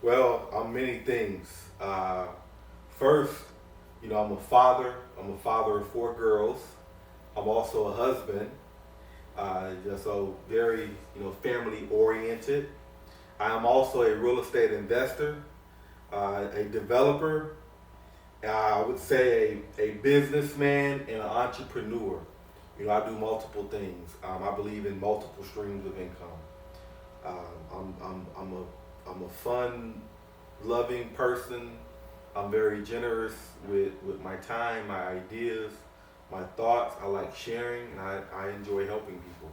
Well, I'm many things. First, I'm a father. I'm a father of four girls. I'm also a husband. So very, family oriented. I am also a real estate investor, a developer. I would say a businessman and an entrepreneur. I do multiple things. I believe in multiple streams of income. I'm a fun, loving person. I'm very generous with my time, my ideas, my thoughts. I like sharing, and I enjoy helping people.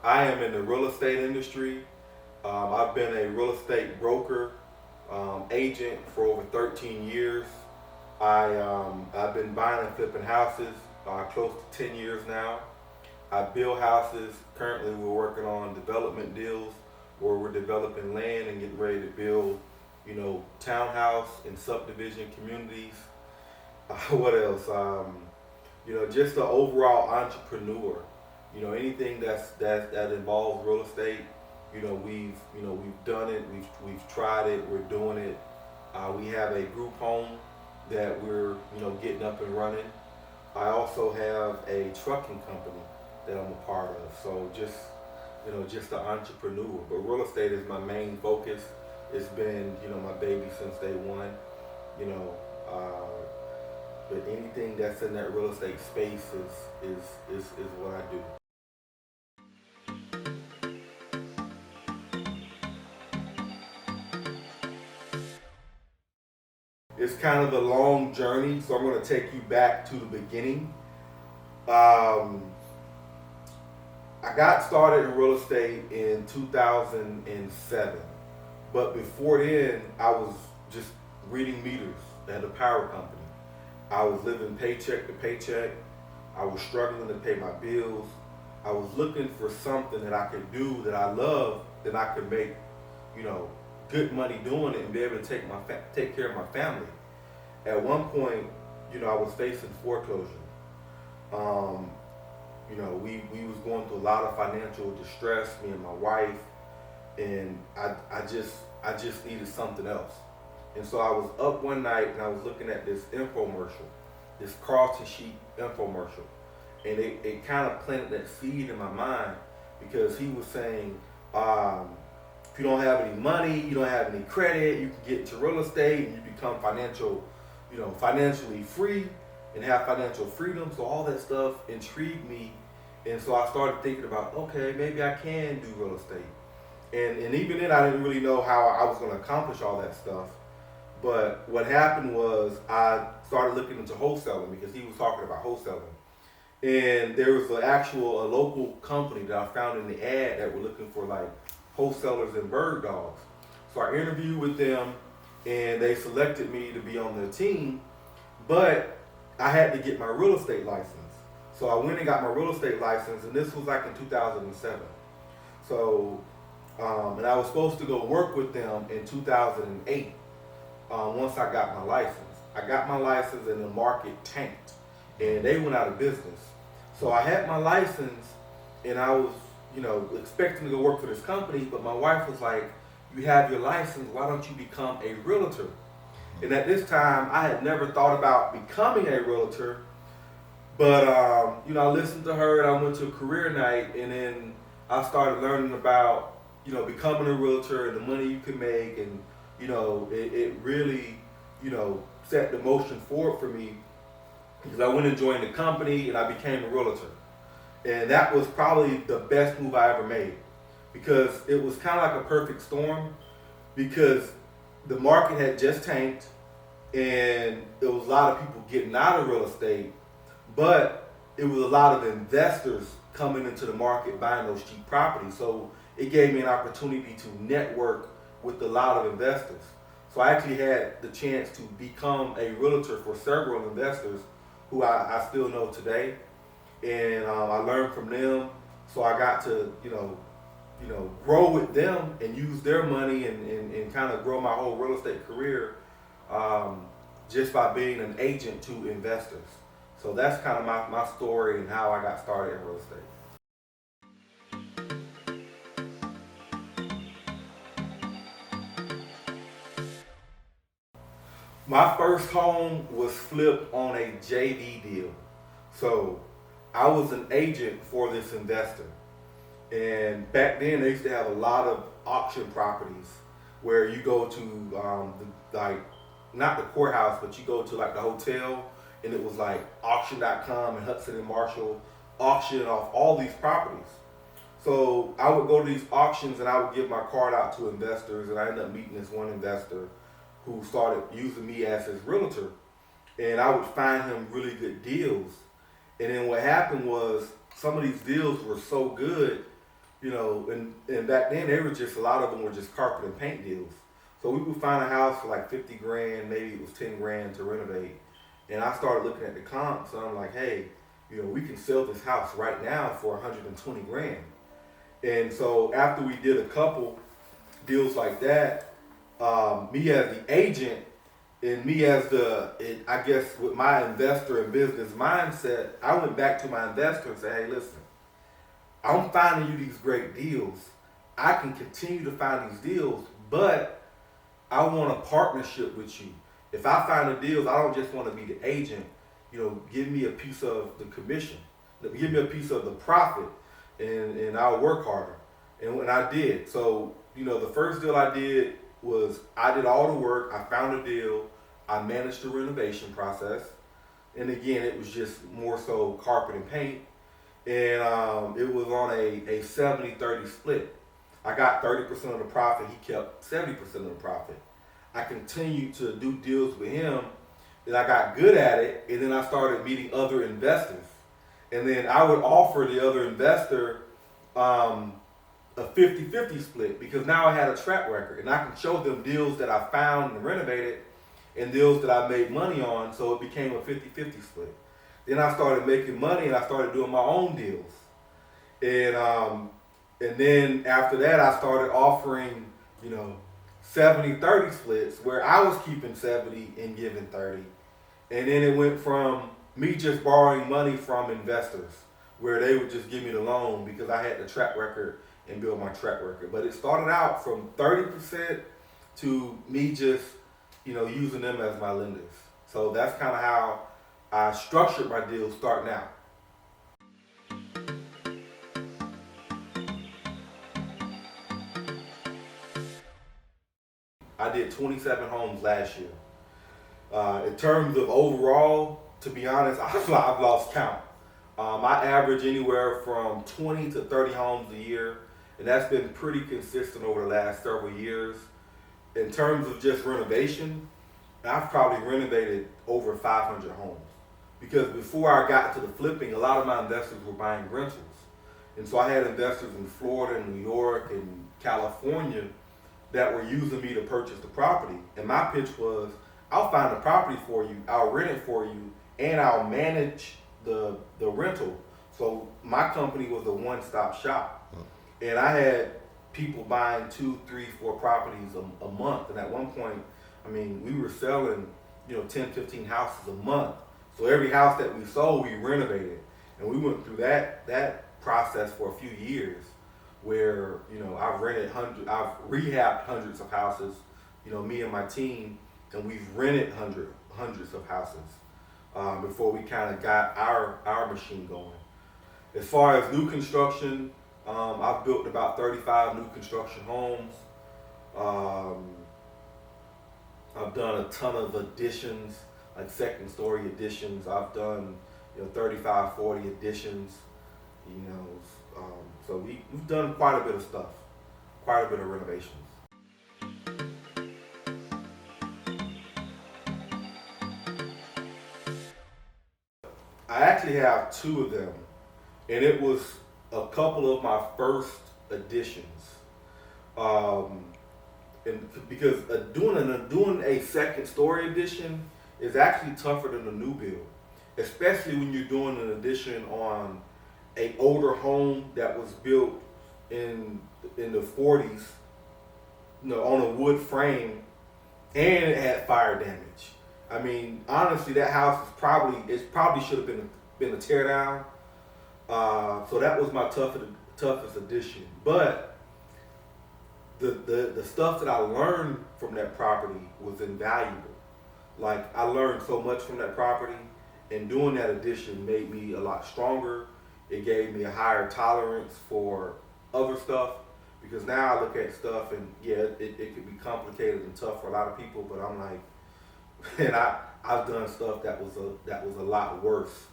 I am in the real estate industry. I've been a real estate broker, agent for over 13 years. I've been buying and flipping houses close to 10 years now. I build houses. Currently, we're working on development deals where we're developing land and getting ready to build, townhouse and subdivision communities. What else? Just an overall entrepreneur. Anything that involves real estate. We've done it. We've tried it. We're doing it. We have a group home that we're getting up and running. I also have a trucking company that I'm a part of. So just an entrepreneur. But real estate is my main focus. It's been my baby since day one. You know, but anything that's in that real estate space is what I do. It's kind of a long journey, so I'm going to take you back to the beginning. Um, I got started in real estate in 2007, but before then, I was just reading meters at a power company. I was living paycheck to paycheck. I was struggling to pay my bills. I was looking for something that I could do that I love, that I could make, good money doing it and be able to take care of my family. At one point, I was facing foreclosure. We was going through a lot of financial distress, me and my wife, and I just needed something else. And so I was up one night and I was looking at this infomercial, this Carlton Sheet infomercial, and it kind of planted that seed in my mind because he was saying, if you don't have any money, you don't have any credit, you can get into real estate and you become financially free and have financial freedom. So all that stuff intrigued me. And so I started thinking about, okay, maybe I can do real estate. And even then I didn't really know how I was going to accomplish all that stuff. But what happened was I started looking into wholesaling because he was talking about wholesaling. And there was a local company that I found in the ad that were looking for like wholesalers and bird dogs. So I interviewed with them and they selected me to be on their team, but I had to get my real estate license. So I went and got my real estate license, and this was like in 2007. So, and I was supposed to go work with them in 2008 once I got my license. I got my license and the market tanked and they went out of business. So I had my license and I was, expecting to go work for this company, but my wife was like, you have your license, why don't you become a realtor? And at this time, I had never thought about becoming a realtor, but, I listened to her and I went to a career night and then I started learning about, becoming a realtor and the money you can make and, it really, set the motion forward for me because I went and joined the company and I became a realtor. And that was probably the best move I ever made because it was kind of like a perfect storm because the market had just tanked and there was a lot of people getting out of real estate, but it was a lot of investors coming into the market buying those cheap properties. So it gave me an opportunity to network with a lot of investors. So I actually had the chance to become a realtor for several investors who I still know today, and I learned from them. So I got to grow with them and use their money and kind of grow my whole real estate career um, just by being an agent to investors. So that's kind of my story and how I got started in real estate. My first home was flipped on a JV deal. So I was an agent for this investor. And back then, they used to have a lot of auction properties where you go to, not the courthouse, but you go to like the hotel, and it was like auction.com and Hudson and Marshall auctioning off all these properties. So I would go to these auctions and I would give my card out to investors, and I ended up meeting this one investor who started using me as his realtor, and I would find him really good deals. And then what happened was some of these deals were so good, and back then they were just, a lot of them were just carpet and paint deals. So we would find a house for like 50 grand, maybe it was 10 grand to renovate. And I started looking at the comps and I'm like, hey, we can sell this house right now for 120 grand. And so after we did a couple deals like that, me as the agent and me as I guess with my investor and business mindset, I went back to my investor and said, hey, listen, I'm finding you these great deals. I can continue to find these deals, but I want a partnership with you. If I find the deals, I don't just want to be the agent. Give me a piece of the commission. Give me a piece of the profit, and I'll work harder. And when I did, so the first deal I did was I did all the work. I found a deal. I managed the renovation process, and again, it was just more so carpet and paint. And it was on a 70-30 split. I got 30% of the profit. He kept 70% of the profit. I continued to do deals with him, and I got good at it. And then I started meeting other investors, and then I would offer the other investor a 50-50 split, because now I had a track record, and I can show them deals that I found and renovated and deals that I made money on. So it became a 50-50 split. Then I started making money and I started doing my own deals. And then after that, I started offering, 70-30 splits where I was keeping 70 and giving 30. And then it went from me just borrowing money from investors where they would just give me the loan because I had the track record and build my track record. But it started out from 30% to me just, using them as my lenders. So that's kind of how I structured my deals starting out. I did 27 homes last year. In terms of overall, to be honest, I've lost count. I average anywhere from 20 to 30 homes a year, and that's been pretty consistent over the last several years. In terms of just renovation, I've probably renovated over 500 homes. Because before I got to the flipping, a lot of my investors were buying rentals. And so I had investors in Florida and New York and California that were using me to purchase the property. And my pitch was, I'll find the property for you, I'll rent it for you, and I'll manage the rental. So my company was a one-stop shop. And I had people buying 2, 3, 4 properties a month. And at one point, we were selling, 10, 15 houses a month. So every house that we sold, we renovated. And we went through that process for a few years where, I've rehabbed hundreds of houses, me and my team, and we've rented hundreds of houses before we kind of got our machine going. As far as new construction, I've built about 35 new construction homes. I've done a ton of additions, like second story additions. I've done 35, 40 additions. So we've done quite a bit of stuff, quite a bit of renovations. I actually have 2 of them, and it was a couple of my first additions. and because doing a second story addition is actually tougher than a new build, especially when you're doing an addition on a older home that was built in the 40s, on a wood frame, and it had fire damage. I mean, honestly, that house is probably should have been a tear down. So that was my toughest addition. But the stuff that I learned from that property was invaluable. Like, I learned so much from that property, and doing that addition made me a lot stronger. It gave me a higher tolerance for other stuff, because now I look at stuff and yeah, it could be complicated and tough for a lot of people, but I'm like, and I've done stuff that was a lot worse,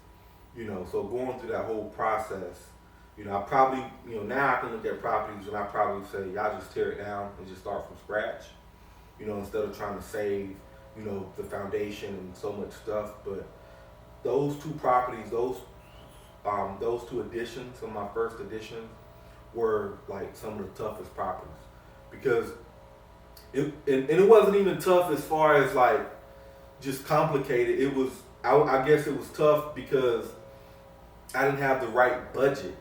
So going through that whole process, I probably, now I can look at properties and I probably say, y'all just tear it down and just start from scratch, instead of trying to save, the foundation and so much stuff. But those two properties, those two additions, some of my first additions, were like some of the toughest properties, because it wasn't even tough as far as like just complicated. It was, I guess it was tough because I didn't have the right budget.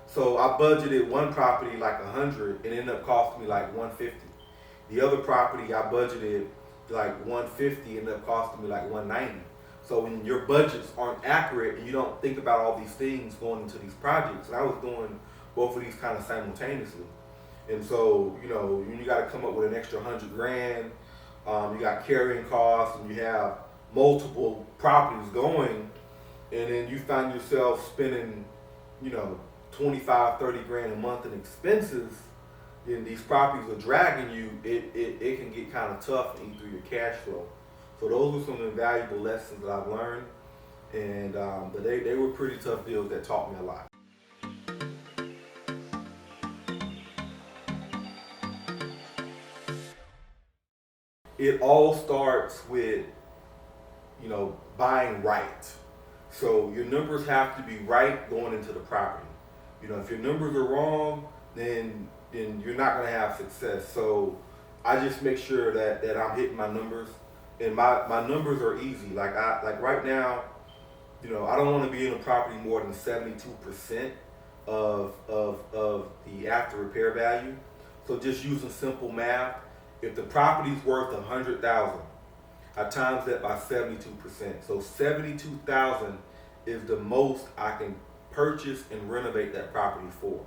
So I budgeted one property like 100 and it ended up costing me like 150. The other property I budgeted like 150 ended up costing me like 190. So when your budgets aren't accurate and you don't think about all these things going into these projects, and I was doing both of these kind of simultaneously. And so, you got to come up with an extra 100 grand. You got carrying costs, and you have multiple properties going, and then you find yourself spending, 25, 30 grand a month in expenses, and these properties are dragging you. It can get kind of tough and eat through your cash flow. So those were some invaluable lessons that I've learned, and but they were pretty tough deals that taught me a lot. It all starts with, buying right. So your numbers have to be right going into the property. If your numbers are wrong, then you're not going to have success. So I just make sure that I'm hitting my numbers, and my numbers are easy. Like right now, I don't want to be in a property more than 72% of the after repair value. So just using simple math, if the property's worth 100,000, I times that by 72%. So 72,000 is the most I can purchase and renovate that property for.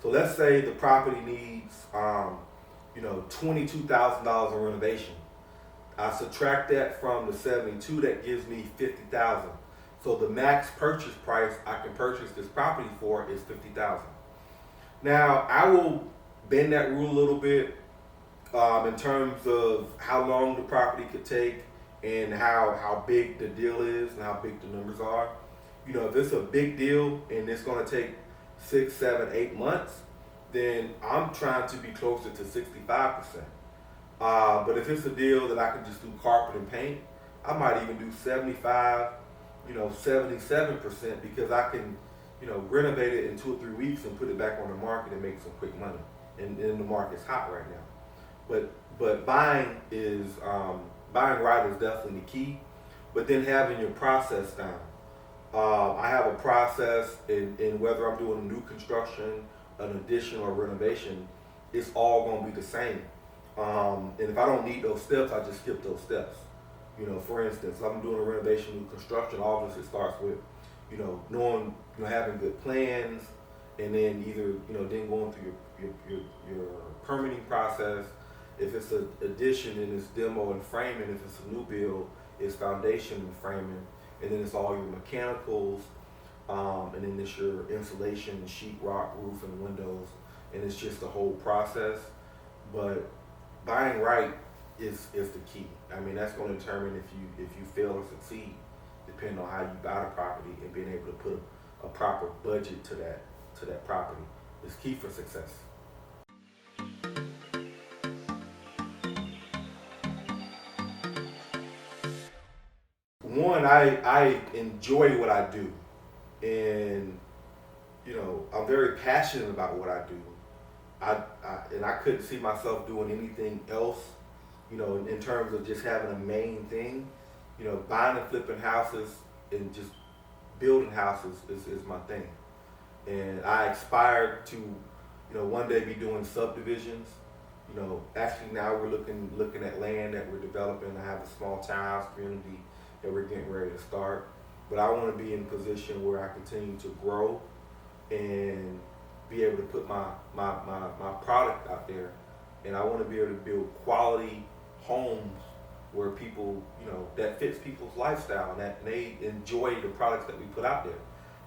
So let's say the property needs, $22,000 in renovation. I subtract that from the 72, that gives me 50,000. So the max purchase price I can purchase this property for is 50,000. Now I will bend that rule a little bit in terms of how long the property could take and how big the deal is and how big the numbers are. If it's a big deal and it's going to take 6, 7, 8 months, then I'm trying to be closer to 65%. But if it's a deal that I can just do carpet and paint, I might even do 75, 77%, because I can, renovate it in 2 or 3 weeks and put it back on the market and make some quick money. And the market's hot right now. But buying right is definitely the key. But then having your process down. I have a process in whether I'm doing a new construction, an addition, or renovation, it's all going to be the same. And if I don't need those steps, I just skip those steps. For instance, if I'm doing a renovation, new construction, obviously it starts with, knowing, having good plans, and then either, then going through your permitting process. If it's an addition, then it's demo and framing. If it's a new build, it's foundation and framing. And then it's all your mechanicals, and then it's your insulation, sheetrock, roof, and windows, and it's just the whole process. But buying right is the key. I mean, that's going to determine if you fail or succeed, depending on how you buy the property, and being able to put a proper budget to that property is key for success. One, I enjoy what I do, and I'm very passionate about what I do. and I couldn't see myself doing anything else, in terms of just having a main thing. Buying and flipping houses and just building houses is my thing. And I aspired to, one day be doing subdivisions. Actually now we're looking at land that we're developing. I have a small townhouse community that we're getting ready to start. But I want to be in a position where I continue to grow and be able to put my product out there. And I want to be able to build quality homes where people, that fits people's lifestyle and that they enjoy the products that we put out there.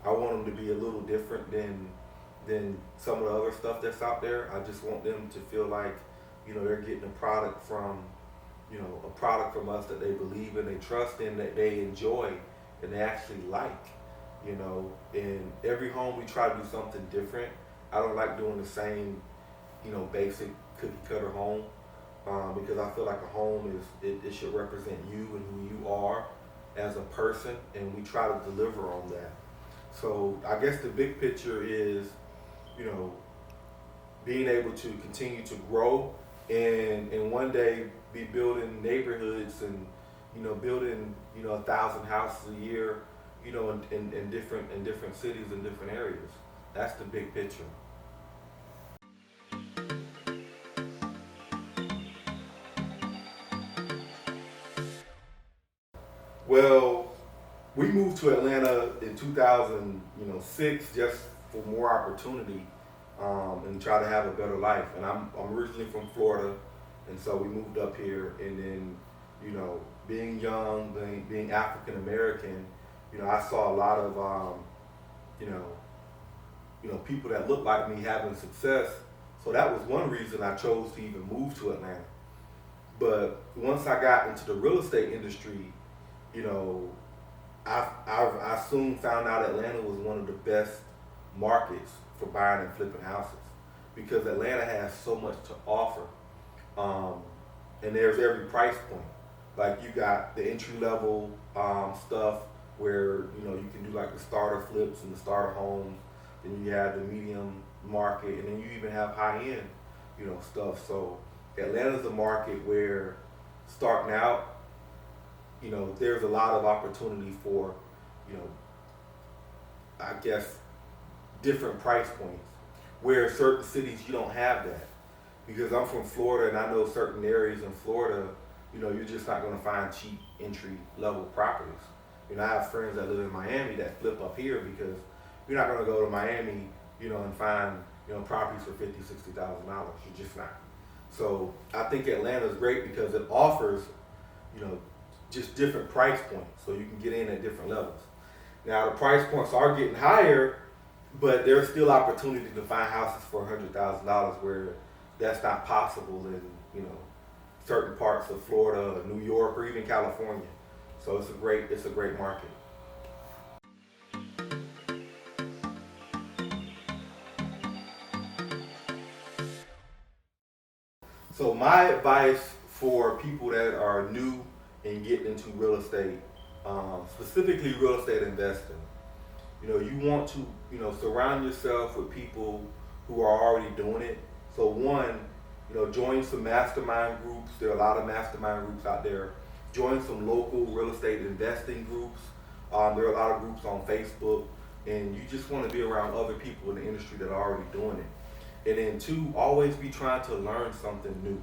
I want them to be a little different than some of the other stuff that's out there. I just want them to feel like, they're getting a product from, a product from us that they believe in, they trust in, that they enjoy, and they actually like. In every home we try to do something different. I don't like doing the same, basic cookie cutter home, because I feel like a home it should represent you and who you are as a person, and we try to deliver on that. So I guess the big picture is, being able to continue to grow and one day be building neighborhoods and, building, 1,000 houses a year, in different cities and different areas. That's the big picture. Well, we moved to Atlanta in 2006 just for more opportunity, and try to have a better life. And I'm originally from Florida, and so we moved up here. And then, being young, being African American, I saw a lot of, people that looked like me having success. So that was one reason I chose to even move to Atlanta. But once I got into the real estate industry, you know, I soon found out Atlanta was one of the best markets for buying and flipping houses because Atlanta has so much to offer, and there's every price point. Like you got the entry level stuff where you can do like the starter flips and the starter homes. Then you have the medium market, and then you even have high end stuff. So Atlanta's a market where starting out, there's a lot of opportunity for, I guess, different price points. Where certain cities you don't have that. Because I'm from Florida and I know certain areas in Florida, you're just not going to find cheap entry level properties. I have friends that live in Miami that flip up here because you're not going to go to Miami, and find, properties for $50,000, $60,000. You're just not. So I think Atlanta's great because it offers, just different price points, so you can get in at different levels. Now the price points are getting higher, but there's still opportunity to find houses for $100,000 where that's not possible in certain parts of Florida, or New York, or even California. So it's a great market. So my advice for people that are new and getting into real estate, specifically real estate investing, you want to, surround yourself with people who are already doing it. So one, join some mastermind groups. There are a lot of mastermind groups out there. Join some local real estate investing groups. There are a lot of groups on Facebook, and you just want to be around other people in the industry that are already doing it. And then two, always be trying to learn something new.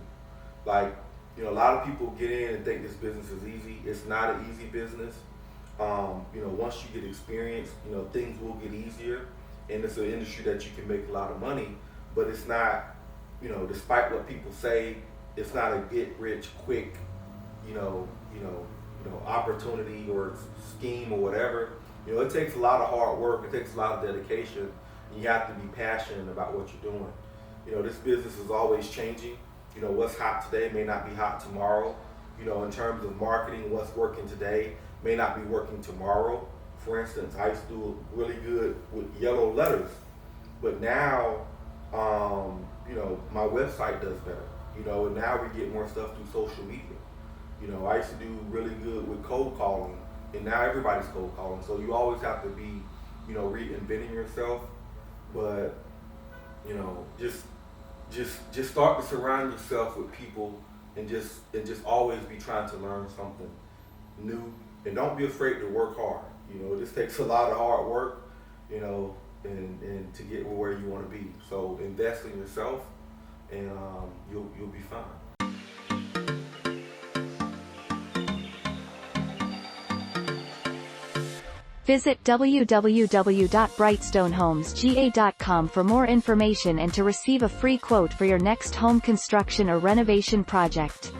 Like, a lot of people get in and think this business is easy. It's not an easy business. Once you get experience, things will get easier, and it's an industry that you can make a lot of money. But it's not, despite what people say, it's not a get rich quick, opportunity or scheme or whatever. It takes a lot of hard work. It takes a lot of dedication. And you have to be passionate about what you're doing. This business is always changing. What's hot today may not be hot tomorrow. In terms of marketing, what's working today may not be working tomorrow. For instance, I used to do really good with yellow letters, but now, my website does better. And now we get more stuff through social media. I used to do really good with cold calling, and now everybody's cold calling. So you always have to be, reinventing yourself, but just just start to surround yourself with people, and just always be trying to learn something new, and don't be afraid to work hard. You know, this takes a lot of hard work, you know, and to get where you want to be. So invest in yourself, and you'll be fine. Visit www.brightstonehomesga.com for more information and to receive a free quote for your next home construction or renovation project.